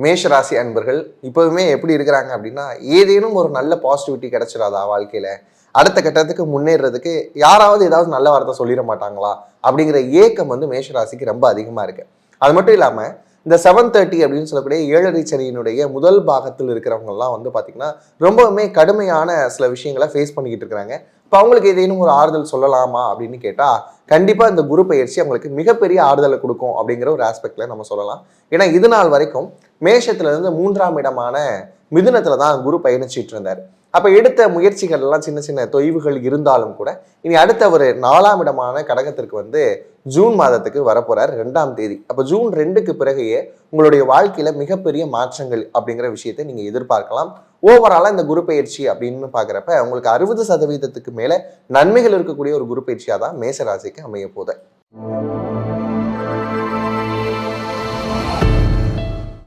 மேஷ ராசி அன்பர்கள் இப்போவுமே எப்படி இருக்கிறாங்க அப்படின்னா, ஏதேனும் ஒரு நல்ல பாசிட்டிவிட்டி கிடைச்சிடாதா வாழ்க்கையில? அடுத்த கட்டத்துக்கு முன்னேறதுக்கு யாராவது ஏதாவது நல்ல வார்த்தை சொல்லிட மாட்டாங்களா? அப்படிங்கிற ஏக்கம் வந்து மேஷ ராசிக்கு ரொம்ப அதிகமா இருக்கு. அது மட்டும் இல்லாம இந்த 7:30 அப்படின்னு சொல்லக்கூடிய 7:30 சனியினுடைய முதல் பாகத்தில் இருக்கிறவங்கலாம் வந்து பார்த்தீங்கன்னா, ரொம்பவுமே கடுமையான சில விஷயங்கள ஃபேஸ் பண்ணிக்கிட்டு இருக்கிறாங்க. இப்ப அவங்களுக்கு ஏதேனும் ஒரு ஆறுதல் சொல்லலாமா அப்படின்னு கேட்டா, கண்டிப்பா இந்த குரு பயிற்சி அவங்களுக்கு மிகப்பெரிய ஆறுதலை குடுக்கும் அப்படிங்கிற ஒரு ஆஸ்பெக்ட்ல நம்ம சொல்லலாம். ஏன்னா இது நாள் வரைக்கும் மேஷத்துல இருந்து 3ஆம் இடமான மிதுனத்துல தான் குரு பயணிச்சிட்டு இருந்தாரு. அப்ப எடுத்த முயற்சிகள் எல்லாம் சின்ன சின்ன தொய்வுகள் இருந்தாலும் கூட, இனி அடுத்த ஒரு 4ஆம் இடமான கடகத்திற்கு வந்து ஜூன் மாதத்துக்கு வரப்போறார் 2ஆம் தேதி. அப்ப ஜூன் 2க்கு பிறகையே உங்களுடைய வாழ்க்கையில மிகப்பெரிய மாற்றங்கள் அப்படிங்கிற விஷயத்தை நீங்க எதிர்பார்க்கலாம். ஓவராலா இந்த குரு பயிற்சி அப்படின்னு பாக்குறப்ப உங்களுக்கு 60% மேல நன்மைகள் இருக்கக்கூடிய ஒரு குரு பயிற்சியா தான் மேச ராசிக்கு அமைய போகுது.